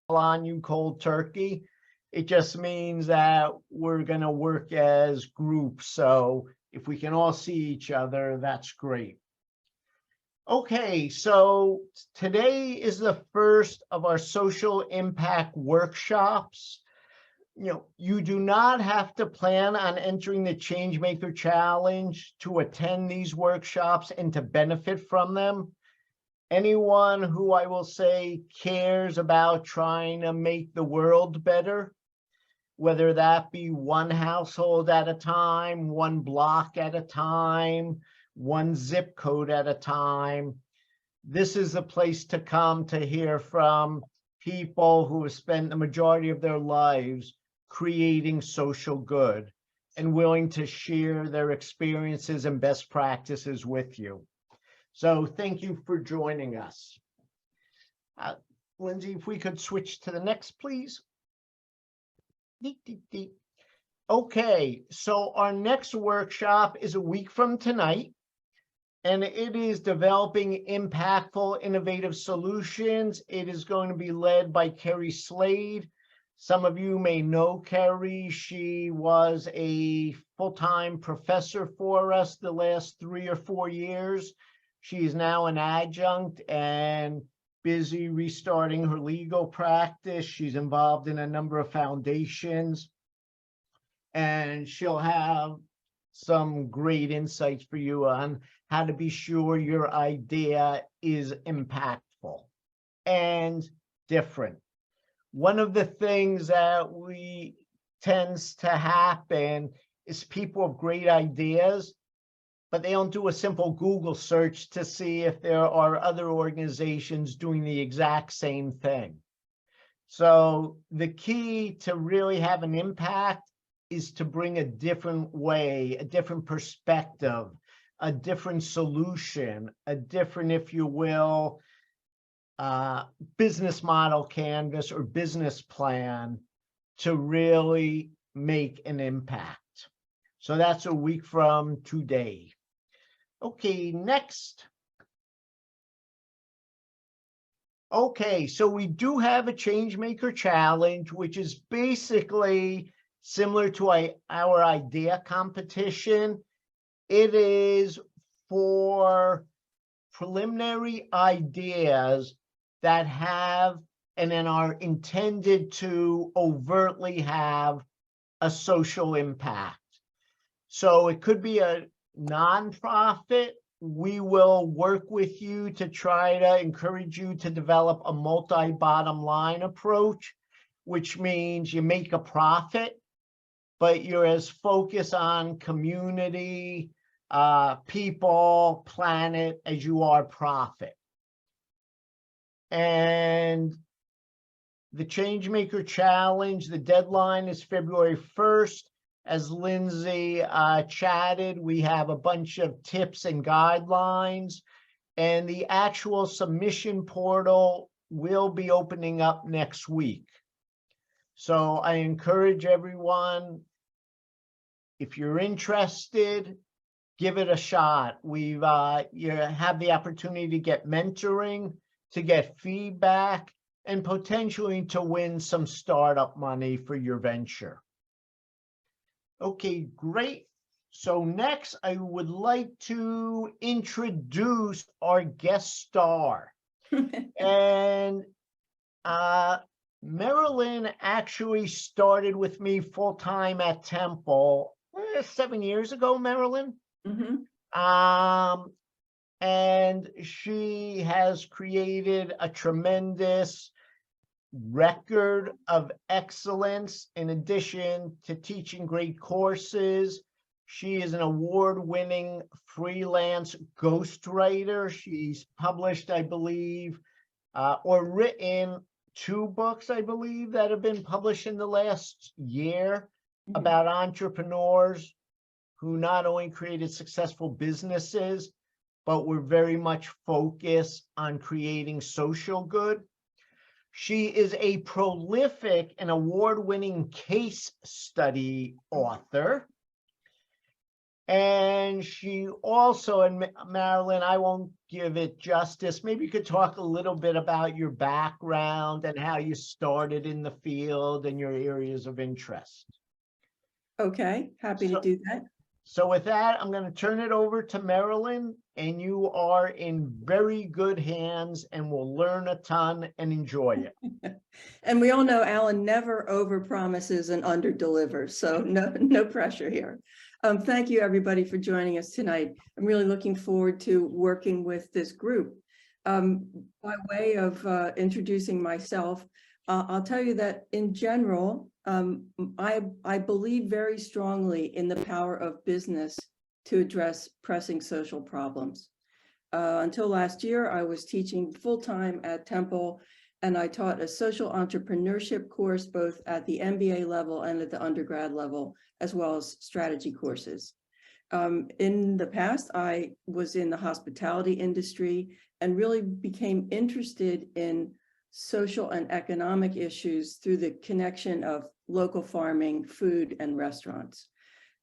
on you cold turkey. It just means that we're going to work as groups. So if we can all see each other, that's great. Okay, so today is the first of our social impact workshops. You do not have to plan on entering the Changemaker Challenge to attend these workshops and to benefit from them. Anyone who I will say cares about trying to make the world better, whether that be one household at a time, one block at a time, one zip code at a time, this is the place to come to hear from people who have spent the majority of their lives creating social good and willing to share their experiences and best practices with you. So thank you for joining us. Lindsay, if we could switch to the next, please. Okay, so our next workshop is a week from tonight, and it is developing impactful, innovative solutions. It is going to be led by Kerry Slade. Some of you may know Kerry. She was a full-time professor for us the last 3 or 4 years. She is now an adjunct and busy restarting her legal practice. She's involved in a number of foundations, and she'll have some great insights for you on how to be sure your idea is impactful and different. One of the things that tends to happen is people have great ideas, but they don't do a simple Google search to see if there are other organizations doing the exact same thing. So the key to really have an impact is to bring a different way, a different perspective, a different solution, a different, if you will, business model canvas or business plan to really make an impact. So that's a week from today. Okay, next. Okay, so we do have a Changemaker Challenge, which is basically similar to our idea competition. It is for preliminary ideas that have and then are intended to overtly have a social impact. So it could be a nonprofit. We will work with you to try to encourage you to develop a multi-bottom line approach, which means you make a profit, but you're as focused on community, people, planet as you are profit. And the Changemaker Challenge, the deadline is February 1st. As Lindsay chatted, we have a bunch of tips and guidelines, and the actual submission portal will be opening up next week. So I encourage everyone, if you're interested, give it a shot. You have the opportunity to get mentoring, to get feedback, and potentially to win some startup money for your venture. Okay, great. So next, I would like to introduce our guest star. And Marilyn actually started with me full-time at Temple 7 years ago, Marilyn. And she has created a tremendous record of excellence. In addition to teaching great courses, she is an award-winning freelance ghostwriter. She's published, I believe, or written 2 books, I believe, that have been published in the last year about entrepreneurs who not only created successful businesses, but were very much focused on creating social good. She is a prolific and award-winning case study author. And she also, and Marilyn, I won't give it justice. Maybe you could talk a little bit about your background and how you started in the field and your areas of interest. Okay, happy to do that. So with that, I'm going to turn it over to Marilyn, and you are in very good hands and will learn a ton and enjoy it. And we all know Alan never overpromises and underdelivers, so no pressure here. Thank you, everybody, for joining us tonight. I'm really looking forward to working with this group. By way of introducing myself, I'll tell you that in general, I believe very strongly in the power of business to address pressing social problems. Until last year, I was teaching full-time at Temple, and I taught a social entrepreneurship course both at the MBA level and at the undergrad level, as well as strategy courses. In the past, I was in the hospitality industry and really became interested in social and economic issues through the connection of local farming, food, and restaurants.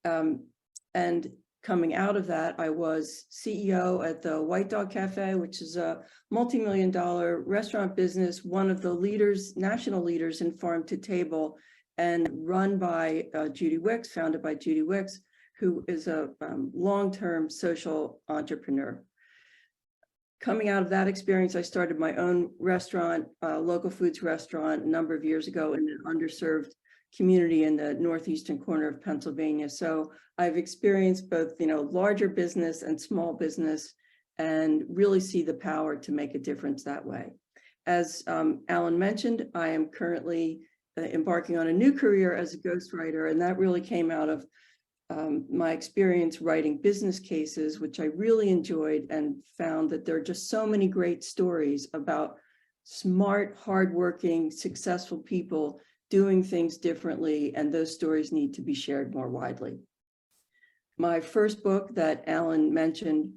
And coming out of that, I was CEO at the White Dog Cafe, which is a multi-million-dollar restaurant business, one of the leaders, national leaders in farm to table, and run by Judy Wicks, founded by Judy Wicks, who is a long-term social entrepreneur. Coming out of that experience, I started my own restaurant, local foods restaurant, a number of years ago in an underserved community in the northeastern corner of Pennsylvania. So I've experienced both, larger business and small business, and really see the power to make a difference that way. As Alan mentioned, I am currently embarking on a new career as a ghostwriter, and that really came out of my experience writing business cases, which I really enjoyed, and found that there are just so many great stories about smart, hardworking, successful people doing things differently, and those stories need to be shared more widely. My first book that Alan mentioned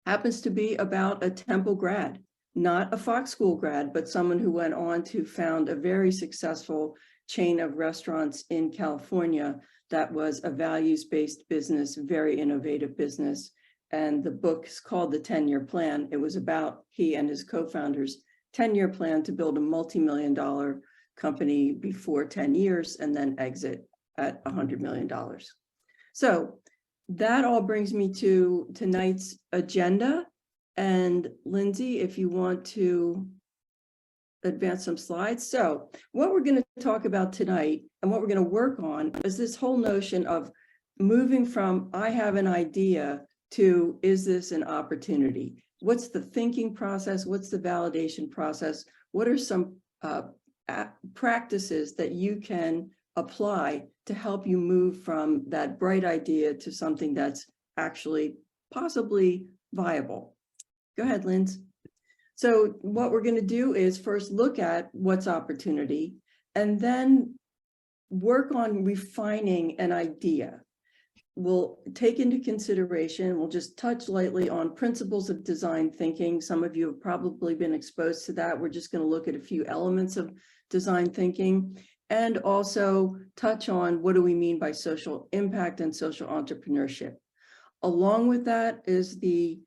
happens to be about a Temple grad, not a Fox School grad, but someone who went on to found a very successful chain of restaurants in California that was a values-based business, very innovative business. And the book is called The 10-Year Plan. It was about he and his co-founders' 10-year plan to build a multi-million-dollar company before 10 years and then exit at $100 million. So that all brings me to tonight's agenda. And Lindsay, if you want to advance some slides. So what we're going to talk about tonight and what we're going to work on is this whole notion of moving from I have an idea to is this an opportunity? What's the thinking process? What's the validation process? What are some practices that you can apply to help you move from that bright idea to something that's actually possibly viable? Go ahead, Linz. So what we're going to do is first look at what's opportunity and then work on refining an idea. We'll take into consideration, we'll just touch lightly on principles of design thinking. Some of you have probably been exposed to that. We're just going to look at a few elements of design thinking and also touch on what do we mean by social impact and social entrepreneurship. Along with that is the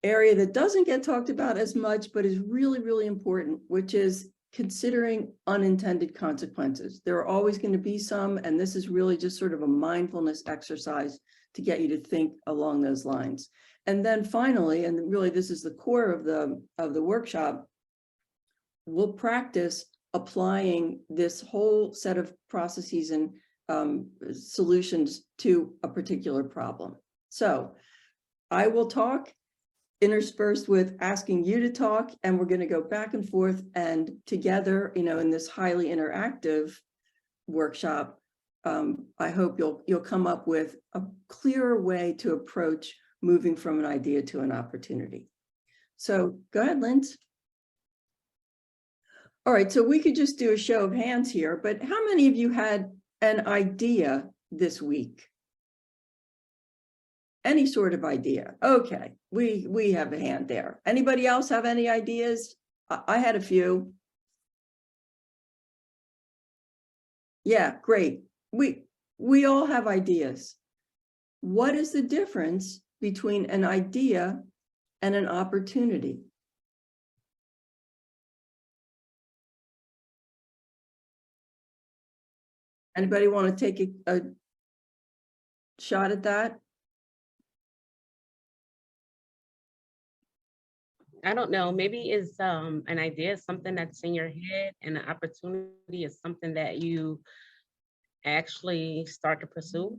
area that doesn't get talked about as much, but is really, really important, which is considering unintended consequences. There are always going to be some, and this is really just sort of a mindfulness exercise to get you to think along those lines. And then finally, and really this is the core of the workshop, we'll practice applying this whole set of processes and solutions to a particular problem. So I will talk, interspersed with asking you to talk, and we're going to go back and forth, and together, in this highly interactive workshop, I hope you'll come up with a clearer way to approach moving from an idea to an opportunity. So go ahead, Linz. All right, so we could just do a show of hands here, but how many of you had an idea this week? Any sort of idea? Okay, we have a hand there. Anybody else have any ideas? I had a few. Yeah, great. We all have ideas. what is the difference between an idea and an opportunity? Anybody want to take a shot at that? I don't know, maybe is an idea something that's in your head, and an opportunity is something that you actually start to pursue?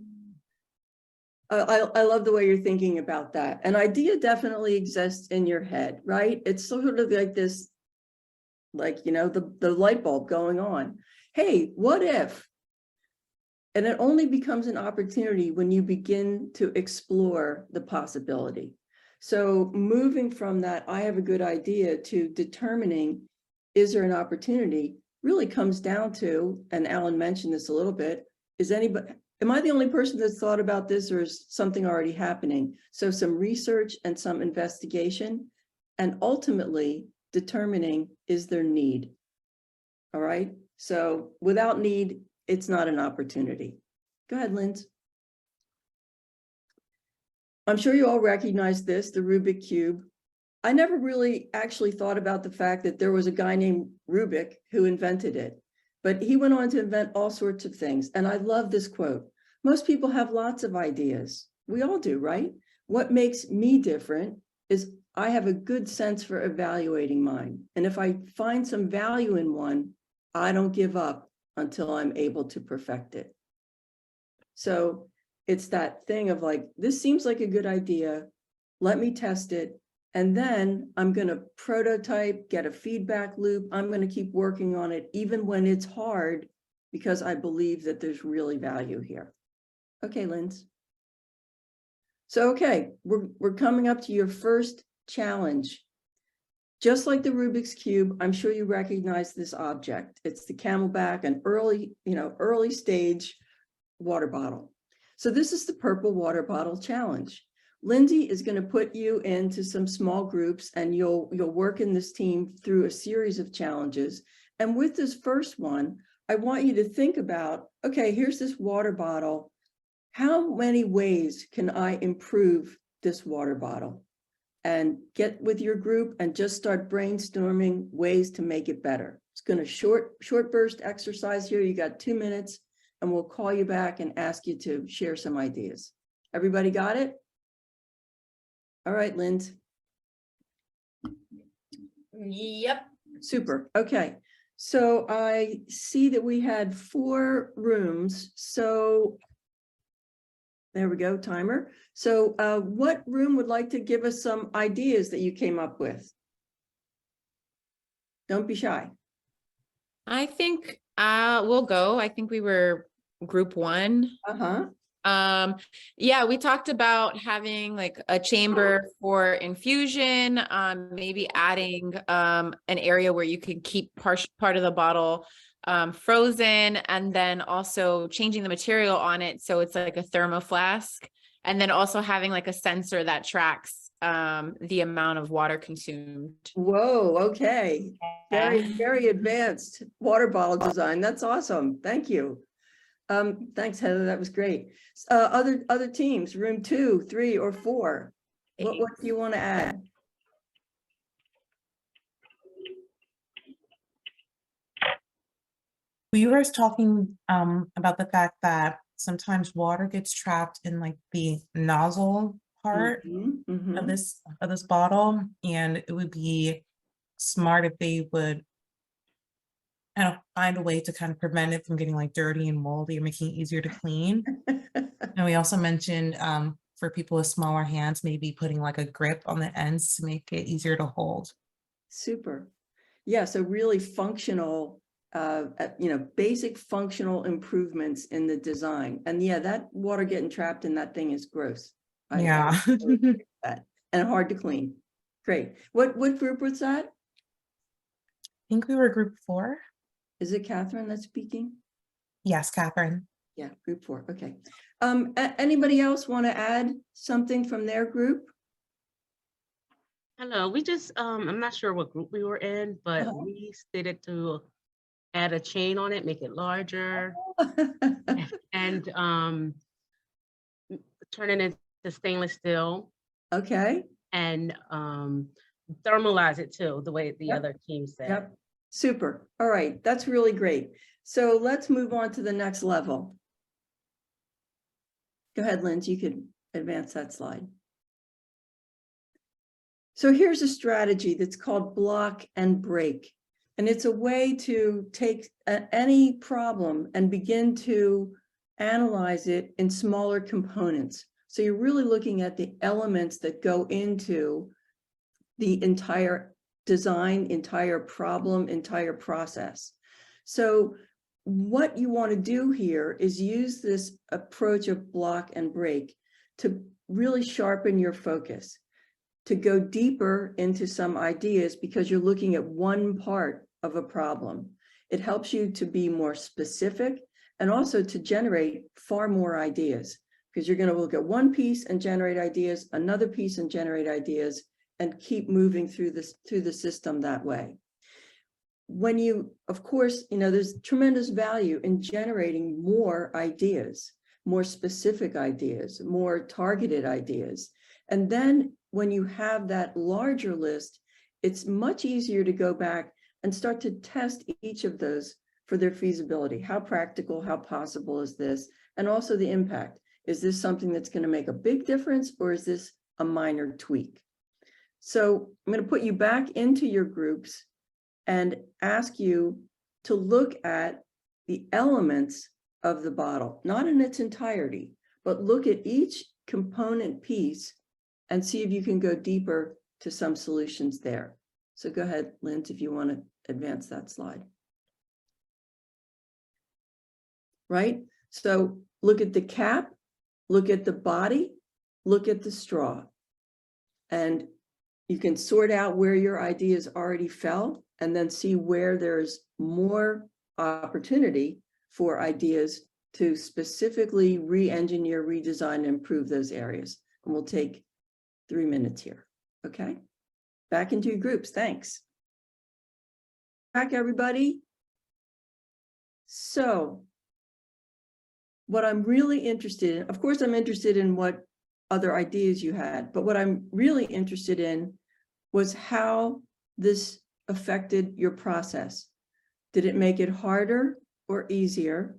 I love the way you're thinking about that. An idea definitely exists in your head, right? It's sort of like this, like, you know, the light bulb going on. Hey, what if? And it only becomes an opportunity when you begin to explore the possibility. So moving from that, I have a good idea, to determining, is there an opportunity, really comes down to, and Alan mentioned this a little bit, is anybody, am I the only person that's thought about this, or is something already happening? So some research and some investigation, and ultimately determining, is there need? All right. So without need, it's not an opportunity. Go ahead, Linz. I'm sure you all recognize this, the Rubik Cube. I never really actually thought about the fact that there was a guy named Rubik who invented it, but he went on to invent all sorts of things. And I love this quote. Most people have lots of ideas. We all do, right? What makes me different is I have a good sense for evaluating mine. And if I find some value in one, I don't give up until I'm able to perfect it. So it's that thing of like, this seems like a good idea. Let me test it. And then I'm going to prototype, get a feedback loop. I'm going to keep working on it, even when it's hard, because I believe that there's really value here. Okay, Linz. So, okay, we're coming up to your first challenge. Just like the Rubik's Cube, I'm sure you recognize this object. It's the Camelback, an early stage water bottle. So this is the purple water bottle challenge. Lindsay is going to put you into some small groups, and you'll work in this team through a series of challenges. And with this first one, I want you to think about, okay, here's this water bottle. How many ways can I improve this water bottle? And get with your group and just start brainstorming ways to make it better. It's going to short burst exercise here. You got 2 minutes, and we'll call you back and ask you to share some ideas. Everybody got it? All right, Linz. Yep. Super. Okay. So I see that we had 4 rooms. So there we go, timer. So what room would like to give us some ideas that you came up with? Don't be shy. I think we'll go. I think we were group 1. Yeah, we talked about having like a chamber for infusion, maybe adding an area where you could keep part of the bottle frozen, and then also changing the material on it so it's like a thermo flask, and then also having like a sensor that tracks the amount of water consumed. Whoa, okay. Very advanced water bottle design. That's awesome. Thank you. Thanks, Heather. That was great. Other teams, room 2, 3, or 4. What do you want to add? We were talking about the fact that sometimes water gets trapped in like the nozzle part of this bottle, and it would be smart if they would find a way to kind of prevent it from getting like dirty and moldy, or making it easier to clean. And we also mentioned for people with smaller hands, maybe putting like a grip on the ends to make it easier to hold. Super. Yeah, so really functional, basic functional improvements in the design. And yeah, that water getting trapped in that thing is gross. Yeah. And hard to clean. Great. What group was that? I think we were group 4. Is it Catherine that's speaking? Yes, Catherine. Yeah, group 4. Okay. Anybody else want to add something from their group? Hello, we just, I'm not sure what group we were in, but we stated to add a chain on it, make it larger, and turn it into stainless steel Okay, and thermalize it too, the way the Yep. other team said. yep, super. All right, that's really great. So let's move on to the next level. Go ahead, Linz, you could advance that slide. So here's a strategy that's called block and break. And it's a way to take any problem and begin to analyze it in smaller components. So you're really looking at the elements that go into the entire design, entire problem, entire process. So what you want to do here is use this approach of block and break to really sharpen your focus, to go deeper into some ideas because you're looking at one part of a problem. It helps you to be more specific and also to generate far more ideas, because you're going to look at one piece and generate ideas, another piece and generate ideas, and keep moving through the system that way. When you, of course, there's tremendous value in generating more ideas, more specific ideas, more targeted ideas. And then when you have that larger list, it's much easier to go back and start to test each of those for their feasibility. How practical, how possible is this? And also the impact. Is this something that's going to make a big difference, or is this a minor tweak? So I'm going to put you back into your groups and ask you to look at the elements of the bottle, not in its entirety, but look at each component piece and see if you can go deeper to some solutions there. So go ahead, Linz, if you want to advance that slide. Right? So look at the cap, look at the body, look at the straw. And you can sort out where your ideas already fell and then see where there's more opportunity for ideas to specifically re-engineer, redesign, and improve those areas. And we'll take 3 minutes here. Okay? Back into your groups. Thanks. Back, everybody. So what I'm really interested in, of course, I'm interested in what other ideas you had, but what I'm really interested in was how this affected your process. Did it make it harder or easier?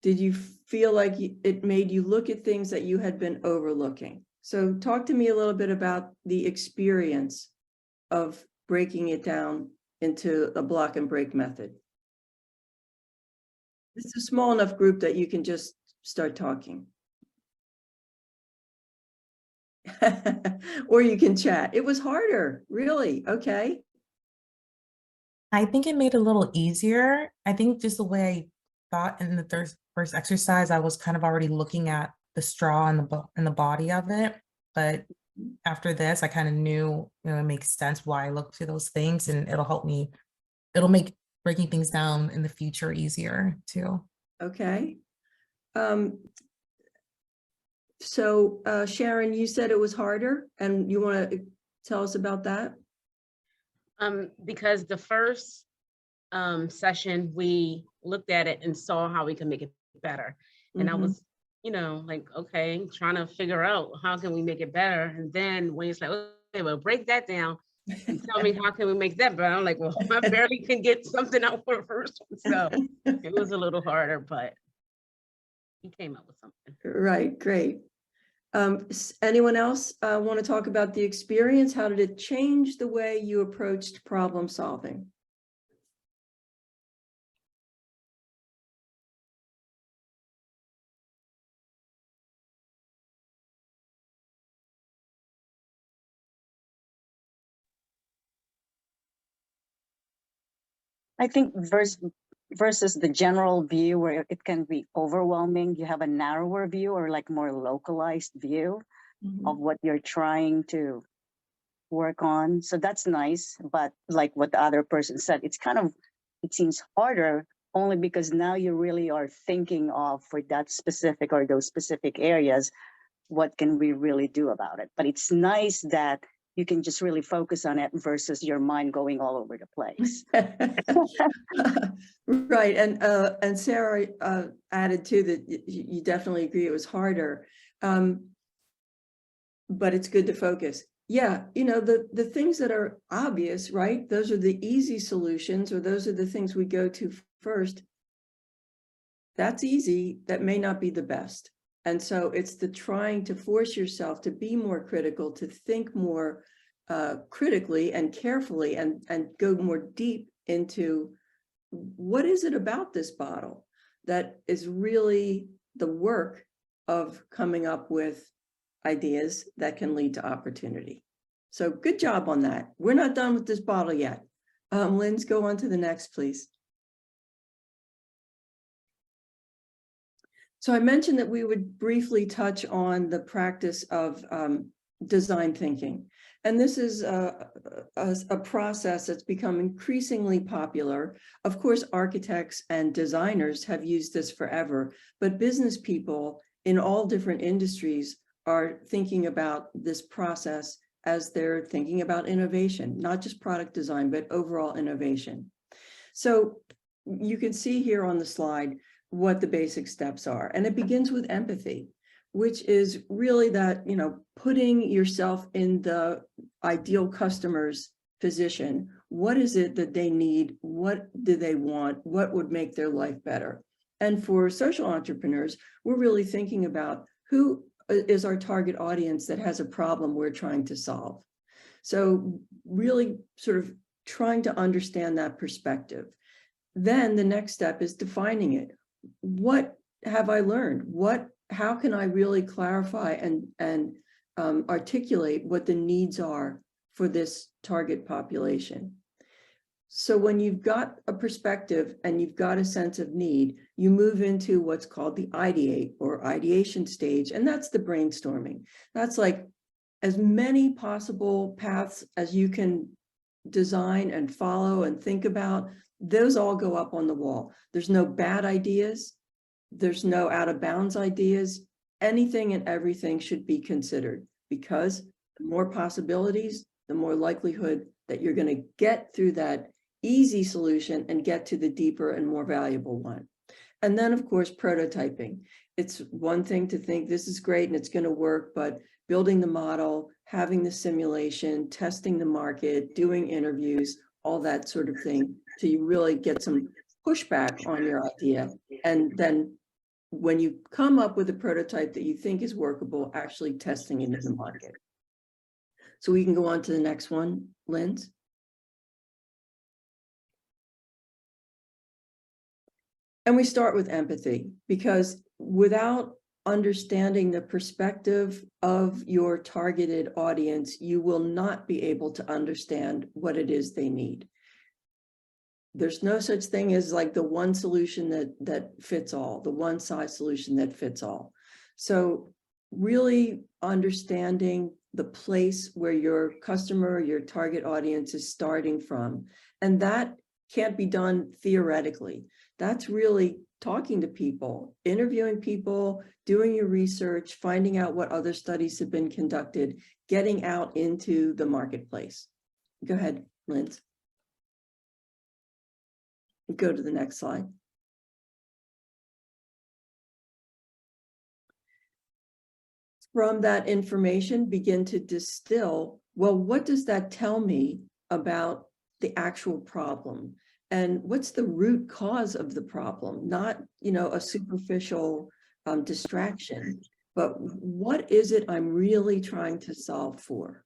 Did you feel like it made you look at things that you had been overlooking? So talk to me a little bit about the experience of breaking it down into a block and break method. It's a small enough group that you can just start talking. Or you can chat. It was harder, really. Okay. I think it made it a little easier. I think just the way I thought in the first exercise, I was kind of already looking at the straw and the body of it. But after this, I kind of knew, it makes sense why I look to those things, and it'll help me. It'll make breaking things down in the future easier too. Okay. So Sharon, you said it was harder, and you want to tell us about that? Because the first session, we looked at it and saw how we can make it better. And I was, like, okay, trying to figure out how can we make it better. And then when it's like, okay, well, break that down and tell me how can we make that better. I'm like, well, I barely can get something out for the first one. So it was a little harder, but he came up with something. Right, great. Anyone else want to talk about the experience? How did it change the way you approached problem solving? I think versus the general view where it can be overwhelming, you have a narrower view or like more localized view of what you're trying to work on. So that's nice. But like what the other person said, it seems harder only because now you really are thinking of for that specific or those specific areas, what can we really do about it? But it's nice that you can just really focus on it versus your mind going all over the place. Right, and Sarah added too that you definitely agree it was harder. But it's good to focus. Yeah, the things that are obvious, right? Those are the easy solutions, or those are the things we go to first. That's easy. That may not be the best. And so it's the trying to force yourself to be more critical, to think more critically and carefully, and go more deep into what is it about this bottle that is really the work of coming up with ideas that can lead to opportunity. So good job on that. We're not done with this bottle yet. Linz, go on to the next, please. So I mentioned that we would briefly touch on the practice of design thinking. And this is a process that's become increasingly popular. Of course, architects and designers have used this forever, but business people in all different industries are thinking about this process as they're thinking about innovation, not just product design, but overall innovation. So you can see here on the slide what the basic steps are. And it begins with empathy, which is really that, putting yourself in the ideal customer's position. What is it that they need? What do they want? What would make their life better? And for social entrepreneurs, we're really thinking about who is our target audience that has a problem we're trying to solve. So really sort of trying to understand that perspective. Then the next step is defining it. What have I learned? How can I really clarify and articulate what the needs are for this target population? So when you've got a perspective and you've got a sense of need, you move into what's called the ideate or ideation stage, and that's the brainstorming. That's like as many possible paths as you can design and follow and think about. Those all go up on the wall. There's no bad ideas. There's no out of bounds ideas. Anything and everything should be considered, because the more possibilities, the more likelihood that you're going to get through that easy solution and get to the deeper and more valuable one. And then, of course, prototyping. It's one thing to think this is great and it's going to work, but building the model, having the simulation, testing the market, doing interviews, all that sort of thing, so you really get some pushback on your idea. And then when you come up with a prototype that you think is workable, actually testing it in the market. So we can go on to the next one, Linz. And we start with empathy, because without understanding the perspective of your targeted audience, you will not be able to understand what it is they need. There's no such thing as like the one solution that fits all, the one size solution that fits all. So really understanding the place where your customer, your target audience is starting from. And that can't be done theoretically. That's really talking to people, interviewing people, doing your research, finding out what other studies have been conducted, getting out into the marketplace. Go ahead, Linz. Go to the next slide. From that information, begin to distill, well, what does that tell me about the actual problem? And what's the root cause of the problem? Not, a superficial distraction, but what is it I'm really trying to solve for?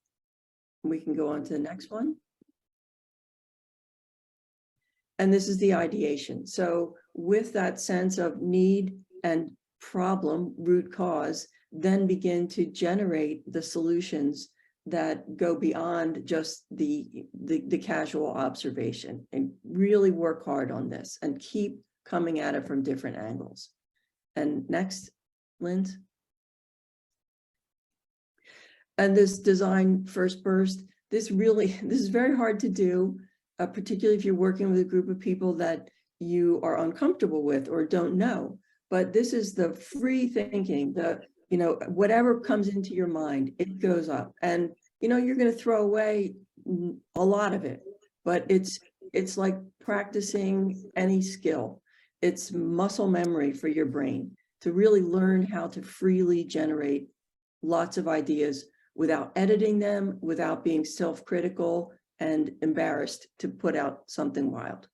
We can go on to the next one. And this is the ideation. So with that sense of need and problem, root cause, then begin to generate the solutions that go beyond just the casual observation, and really work hard on this and keep coming at it from different angles. And next, Linz. And this design first burst, this is very hard to do, particularly if you're working with a group of people that you are uncomfortable with or don't know. But this is the free thinking, whatever comes into your mind, it goes up. And, you're going to throw away a lot of it, but it's like practicing any skill. It's muscle memory for your brain. to really learn how to freely generate lots of ideas without editing them, without being self-critical and embarrassed to put out something wild.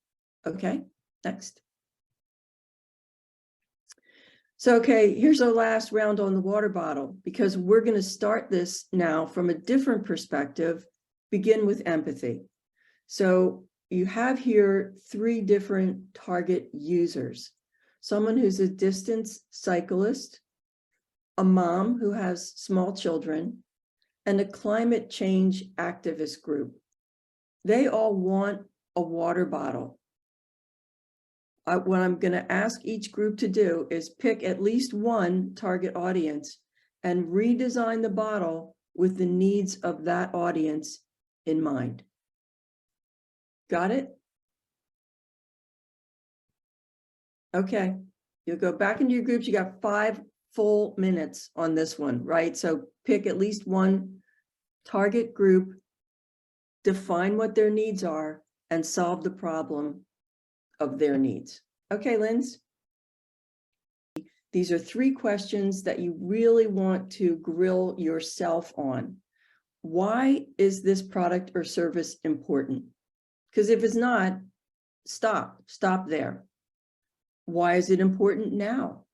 Okay, next. So, okay, here's our last round on the water bottle, because we're going to start this now from a different perspective, begin with empathy. So you have here 3 different target users: someone who's a distance cyclist, a mom who has small children, and a climate change activist group. They all want a water bottle. What I'm going to ask each group to do is pick at least one target audience and redesign the bottle with the needs of that audience in mind. Got it? Okay, you'll go back into your groups. You got 5 full minutes on this one, right? So pick at least one target group, define what their needs are, and solve the problem of their needs. Okay, Linz? These are 3 questions that you really want to grill yourself on. Why is this product or service important? Because if it's not, stop there. Why is it important now?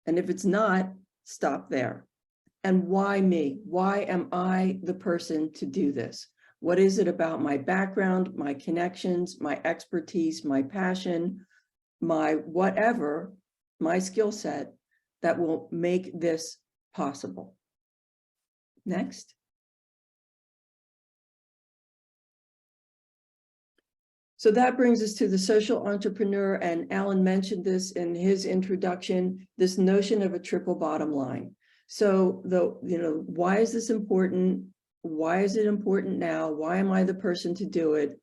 And if it's not, stop there. And why me? Why am I the person to do this? What is it about my background, my connections, my expertise, my passion, my whatever, my skill set that will make this possible? Next. So that brings us to the social entrepreneur, and Alan mentioned this in his introduction, this notion of a triple bottom line. So why is this important? Why is it important now? Why am I the person to do it?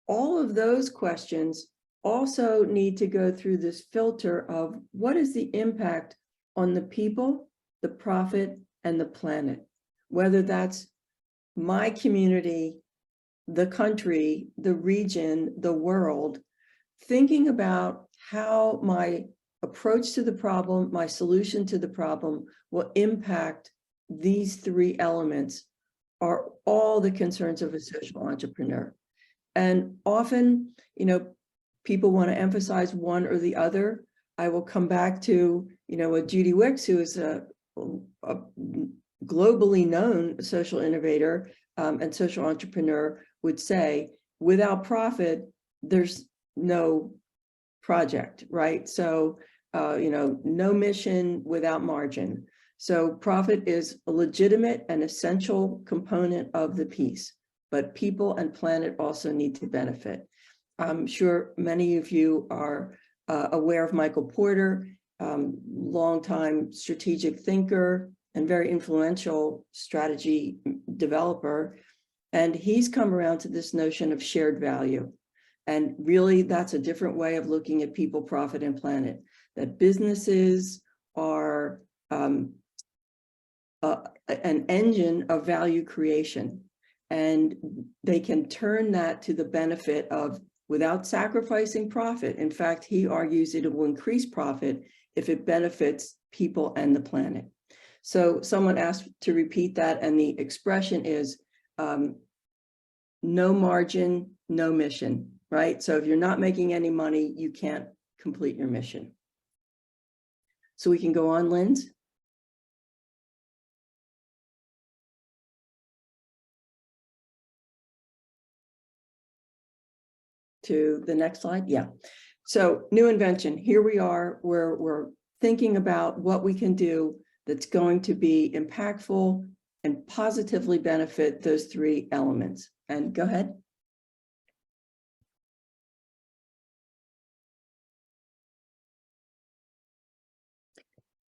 All of those questions also need to go through this filter of what is the impact on the people, the profit, and the planet, whether that's my community, the country, the region, the world, thinking about how my approach to the problem, my solution to the problem will impact these 3 elements are all the concerns of a social entrepreneur. And often, people want to emphasize one or the other. I will come back to, what Judy Wicks, who is a globally known social innovator and social entrepreneur, would say, without profit, there's no project, right? So, no mission without margin. So profit is a legitimate and essential component of the piece, but people and planet also need to benefit. I'm sure many of you are aware of Michael Porter, longtime strategic thinker and very influential strategy developer. And he's come around to this notion of shared value. And really, that's a different way of looking at people, profit, and planet, that businesses are an engine of value creation. And they can turn that to the benefit of, without sacrificing profit. In fact, he argues it will increase profit if it benefits people and the planet. So someone asked to repeat that, and the expression is no margin, no mission, right? So if you're not making any money, you can't complete your mission. So we can go on, Linz. To the next slide. Yeah. So new invention. Here we are where we're thinking about what we can do that's going to be impactful and positively benefit those 3 elements. And go ahead.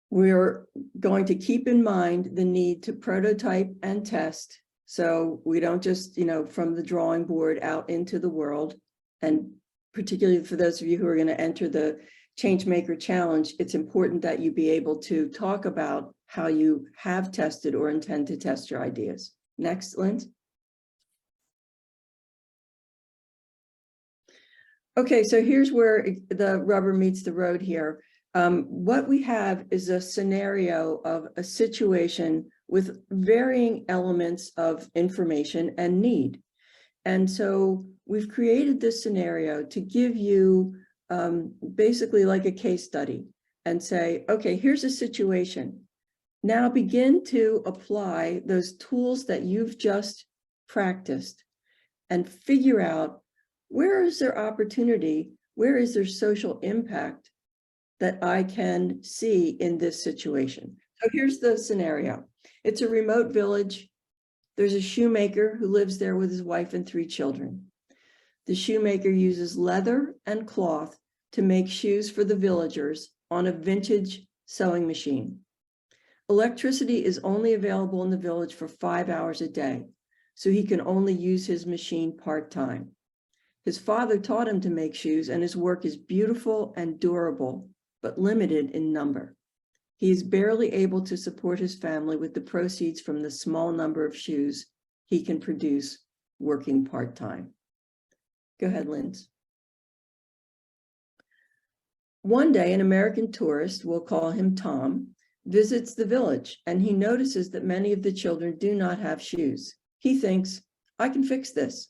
We're going to keep in mind the need to prototype and test. So we don't just, from the drawing board out into the world. And particularly for those of you who are going to enter the Changemaker Challenge, it's important that you be able to talk about how you have tested or intend to test your ideas. Next, Linz. Okay, so here's where the rubber meets the road here. What we have is a scenario of a situation with varying elements of information and need. And so we've created this scenario to give you basically like a case study and say, okay, here's a situation. Now begin to apply those tools that you've just practiced and figure out, where is there opportunity? Where is there social impact that I can see in this situation? So here's the scenario. It's a remote village. There's a shoemaker who lives there with his wife and 3 children. The shoemaker uses leather and cloth to make shoes for the villagers on a vintage sewing machine. Electricity is only available in the village for 5 hours a day, so he can only use his machine part-time. His father taught him to make shoes, and his work is beautiful and durable, but limited in number. He is barely able to support his family with the proceeds from the small number of shoes he can produce working part-time. Go ahead, Linz. One day, an American tourist, we'll call him Tom, visits the village, and he notices that many of the children do not have shoes. He thinks, I can fix this.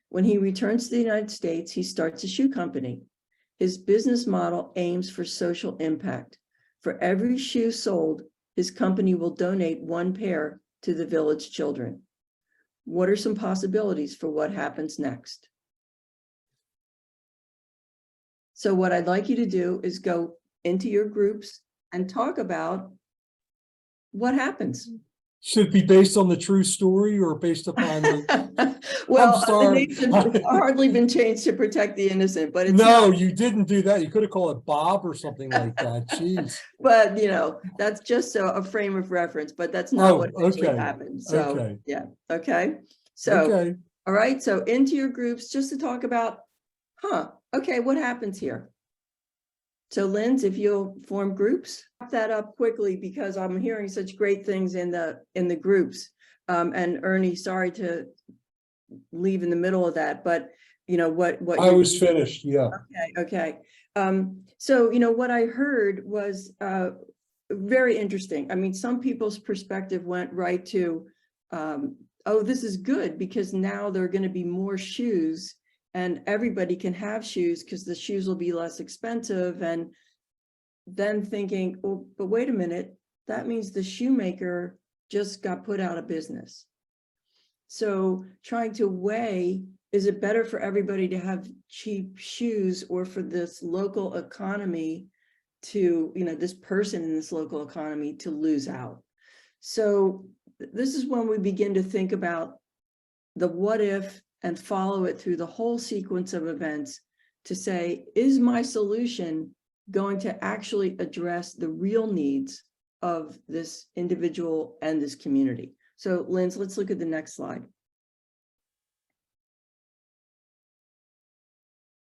When he returns to the United States, he starts a shoe company. His business model aims for social impact. For every shoe sold, his company will donate 1 pair to the village children. What are some possibilities for what happens next? So what I'd like you to do is go into your groups and talk about what happens. Should it be based on the true story or based upon the, Well, the sorry. names have hardly been changed to protect the innocent, but it's no, not. you didn't do that. You could have called it Bob or something like that. Jeez. But you know, that's just a frame of reference, but that's not what actually okay. happened. So Okay. yeah, okay. So Okay. all right, so into your groups just to talk about, okay, what happens here? So Linz, if you'll form groups, wrap that up quickly because I'm hearing such great things in the groups. And Ernie, sorry to leave in the middle of that, but you know what I was finished. Yeah. Okay. So you know what I heard was very interesting. I mean, some people's perspective went right to, oh, this is good because now there are going to be more shoes and everybody can have shoes because the shoes will be less expensive. And then thinking, oh, but wait a minute, that means the shoemaker just got put out of business. So trying to weigh, is it better for everybody to have cheap shoes or for this local economy to, you know, this person in this local economy to lose out? So this is when we begin to think about the what if and follow it through the whole sequence of events to say, is my solution going to actually address the real needs of this individual and this community? So Linz, let's look at the next slide.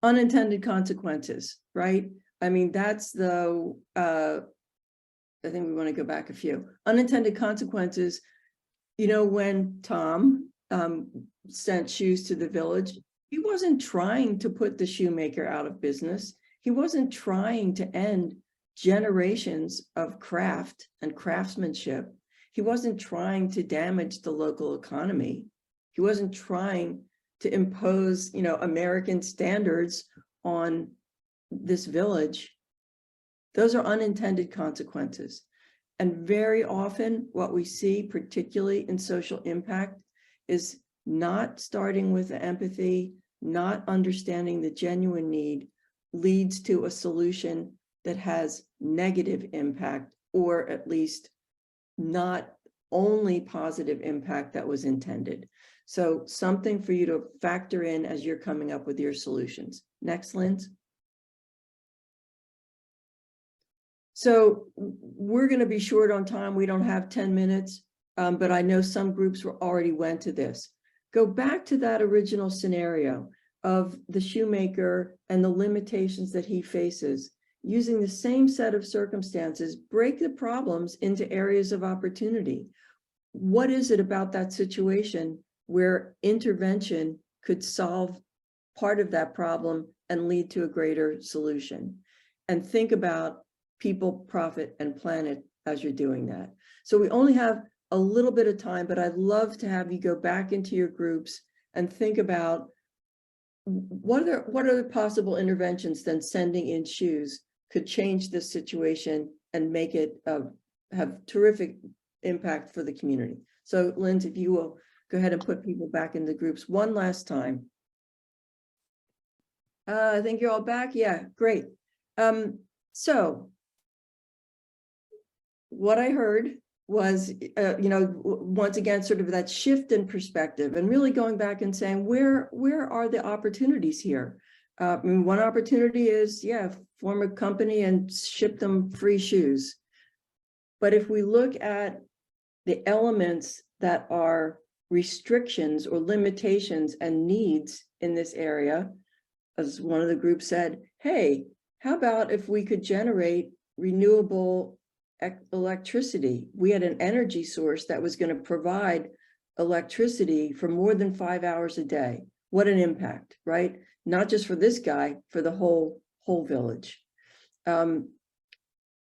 Unintended consequences, right? I mean, that's the, I think we want to go back a few. Unintended consequences, you know, when Tom sent shoes to the village, he wasn't trying to put the shoemaker out of business. He wasn't trying to end generations of craft and craftsmanship. He wasn't trying to damage the local economy. He wasn't trying to impose, you know, American standards on this village. Those are unintended consequences. And very often what we see, particularly in social impact, is not starting with empathy, not understanding the genuine need, leads to a solution that has negative impact, or at least not only positive impact that was intended. So something for you to factor in as you're coming up with your solutions. Next, Linz. So we're going to be short on time. We don't have 10 minutes, but I know some groups already went to this. Go back to that original scenario of the shoemaker and the limitations that he faces. Using the same set of circumstances, break the problems into areas of opportunity. What is it about that situation where intervention could solve part of that problem and lead to a greater solution? And think about people, profit, and planet as you're doing that. So we only have a little bit of time, but I'd love to have you go back into your groups and think about what are the possible interventions than sending in shoes could change this situation and make it have terrific impact for the community. So Linz, if you will go ahead and put people back in the groups one last time. I think you're all back. Yeah, great. So what I heard was, once again, sort of that shift in perspective and really going back and saying, where are the opportunities here? I mean, one opportunity is, yeah, form a company and ship them free shoes. But if we look at the elements that are restrictions or limitations and needs in this area, as one of the groups said, hey, how about if we could generate renewable electricity? We had an energy source that was going to provide electricity for more than 5 hours a day. What an impact, right? Not just for this guy, for the whole village.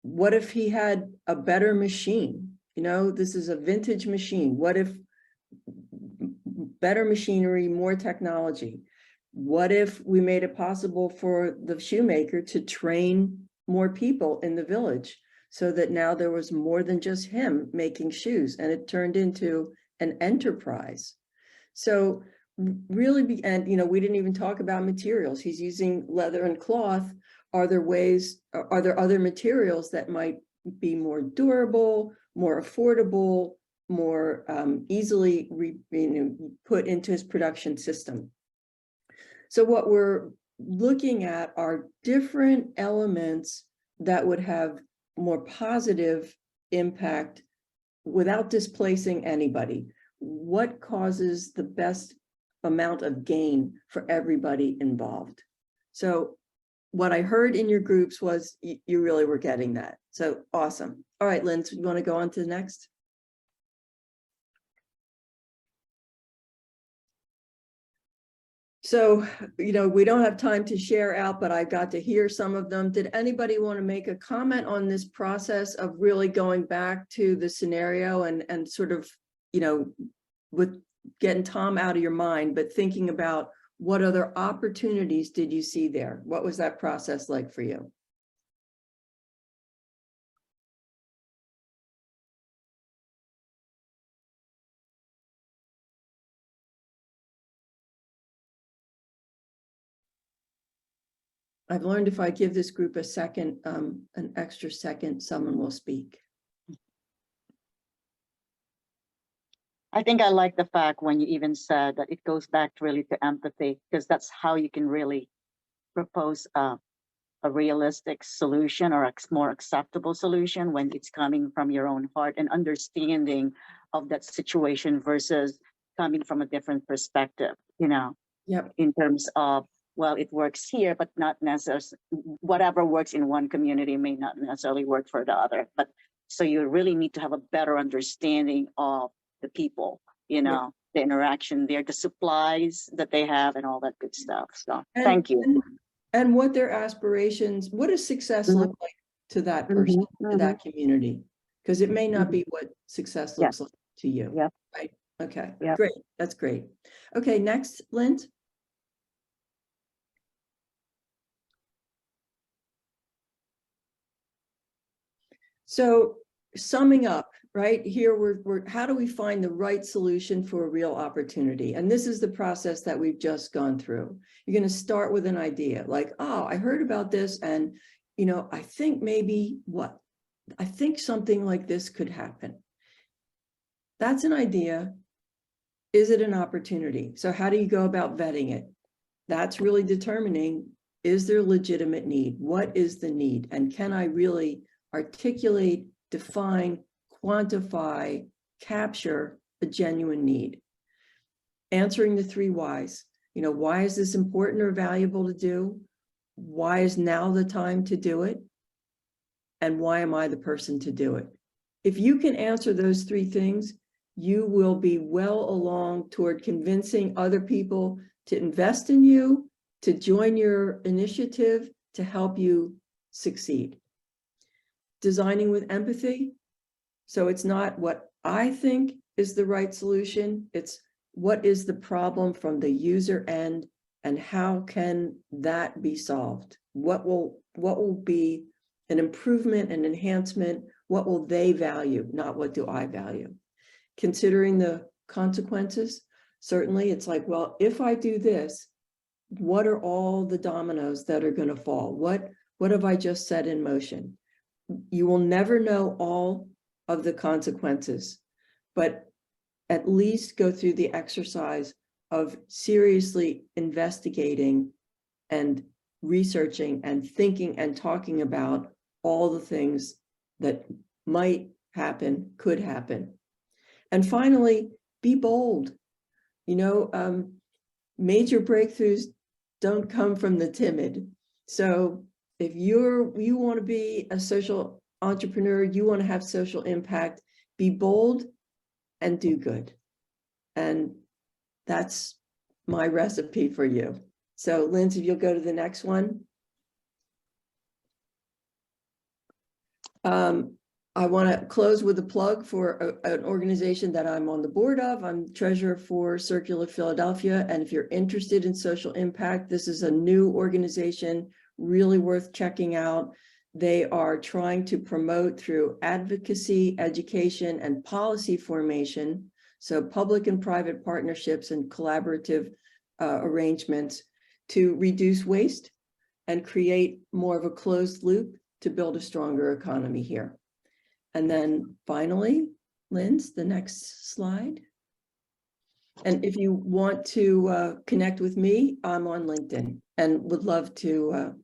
What if he had a better machine? This is a vintage machine. What if better machinery, more technology? What if we made it possible for the shoemaker to train more people in the village so that now there was more than just him making shoes and it turned into an enterprise? So really, we didn't even talk about materials. He's using leather and cloth. Are there other materials that might be more durable, more affordable, more easily put into his production system? So what we're looking at are different elements that would have more positive impact without displacing anybody. What causes the best amount of gain for everybody involved? So what I heard in your groups was you really were getting that. So awesome. All right, Linz, you want to go on to the next? So, we don't have time to share out, but I got to hear some of them. Did anybody want to make a comment on this process of really going back to the scenario and sort of, with getting Tom out of your mind, but thinking about what other opportunities did you see there? What was that process like for you? I've learned if I give this group a second, an extra second, someone will speak. I think I like the fact when you even said that it goes back really to empathy, because that's how you can really propose a realistic solution or a more acceptable solution when it's coming from your own heart and understanding of that situation versus coming from a different perspective, Yep. in terms of, well, it works here, but not necessarily whatever works in one community may not necessarily work for the other. But so you really need to have a better understanding of the people, the interaction there, the supplies that they have and all that good stuff. So thank you. And what their aspirations, what does success look like to that person, to that community? Because it may not be what success looks like to you. Yeah. Right. Okay. Yeah. Great. That's great. Okay. Next, Linz. So summing up, right here, we're how do we find the right solution for a real opportunity? And this is the process that we've just gone through. You're going to start with an idea like, oh, I heard about this and, I think maybe I think something like this could happen. That's an idea. Is it an opportunity? So how do you go about vetting it? That's really determining, is there legitimate need? What is the need? And can I really articulate, define, quantify, capture a genuine need? Answering the 3 whys. Why is this important or valuable to do? Why is now the time to do it? And why am I the person to do it? If you can answer those 3 things, you will be well along toward convincing other people to invest in you, to join your initiative, to help you succeed. designing with empathy. So it's not what I think is the right solution. It's what is the problem from the user end and how can that be solved? What will be an improvement, an enhancement? What will they value? Not what do I value? Considering the consequences, certainly it's like, well, if I do this, what are all the dominoes that are going to fall? What have I just set in motion? You will never know all of the consequences, but at least go through the exercise of seriously investigating and researching and thinking and talking about all the things that might happen, could happen. And finally, be bold. You know, major breakthroughs don't come from the timid. So if you want to be a social entrepreneur, you want to have social impact, be bold and do good. And that's my recipe for you. So Lindsay, if you'll go to the next one. I want to close with a plug for an organization that I'm on the board of. I'm treasurer for Circular Philadelphia. And if you're interested in social impact, this is a new organization, really worth checking out. They are trying to promote through advocacy, education, and policy formation. So public and private partnerships and collaborative arrangements to reduce waste and create more of a closed loop to build a stronger economy here. And then finally, Linz, the next slide. And if you want to connect with me, I'm on LinkedIn and would love to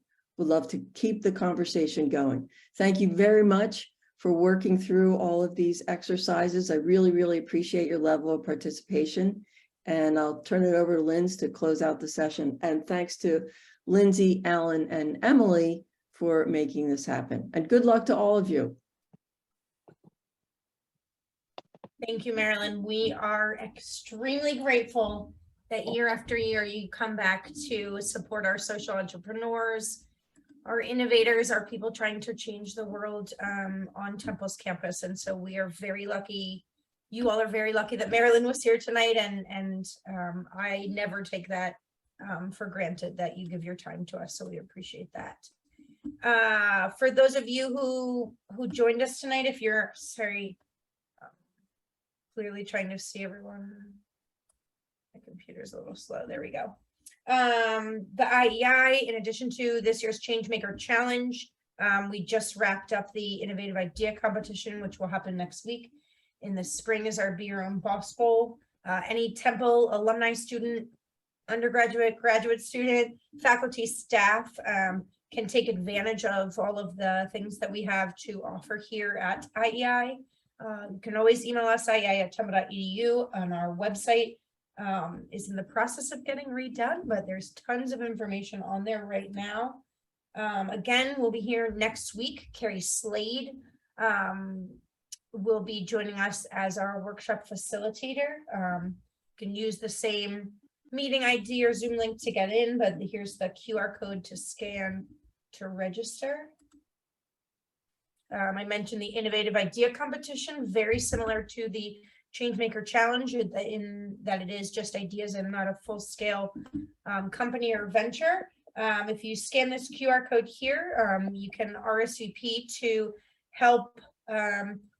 keep the conversation going. Thank you very much for working through all of these exercises. I really, really appreciate your level of participation. And I'll turn it over to Linz to close out the session. And thanks to Lindsay, Alan, and Emily for making this happen. And good luck to all of you. Thank you, Marilyn. We are extremely grateful that year after year you come back to support our social entrepreneurs, our innovators, our people trying to change the world on Temple's campus. And so we are very lucky. You all are very lucky that Marilyn was here tonight, and I never take that for granted that you give your time to us. So we appreciate that. For those of you who joined us tonight, if you're clearly trying to see everyone. My computer's a little slow. There we go. The IEI, in addition to this year's Changemaker Challenge, we just wrapped up the Innovative Idea Competition, which will happen next week. In the spring is our Be Your Own Boss Bowl. Any Temple alumni student, undergraduate, graduate student, faculty, staff can take advantage of all of the things that we have to offer here at IEI. You can always email us, iei@temple.edu, and our website is in the process of getting redone, but there's tons of information on there right now. Again, we'll be here next week. Carrie Slade will be joining us as our workshop facilitator. You can use the same meeting ID or Zoom link to get in, but here's the QR code to scan to register. I mentioned the Innovative Idea Competition, very similar to the Changemaker Challenge in that it is just ideas and not a full-scale company or venture. If you scan this QR code here, you can RSVP to help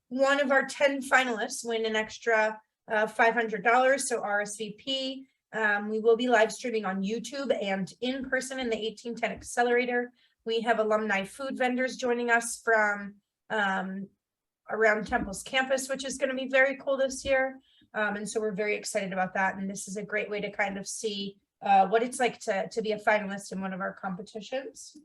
one of our 10 finalists win an extra $500. So RSVP. We will be live streaming on YouTube and in person in the 1810 Accelerator. We have alumni food vendors joining us from around Temple's campus, which is going to be very cool this year. And so we're very excited about that. And this is a great way to kind of see what it's like to be a finalist in one of our competitions.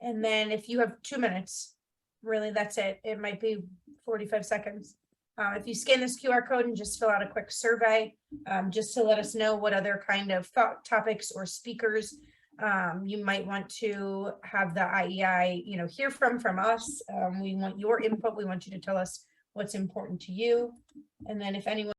And then if you have 2 minutes, really, that's it. It might be 45 seconds. If you scan this QR code and just fill out a quick survey, just to let us know what other kind of thought topics or speakers you might want to have the IEI, hear from us. We want your input. We want you to tell us what's important to you. And then if anyone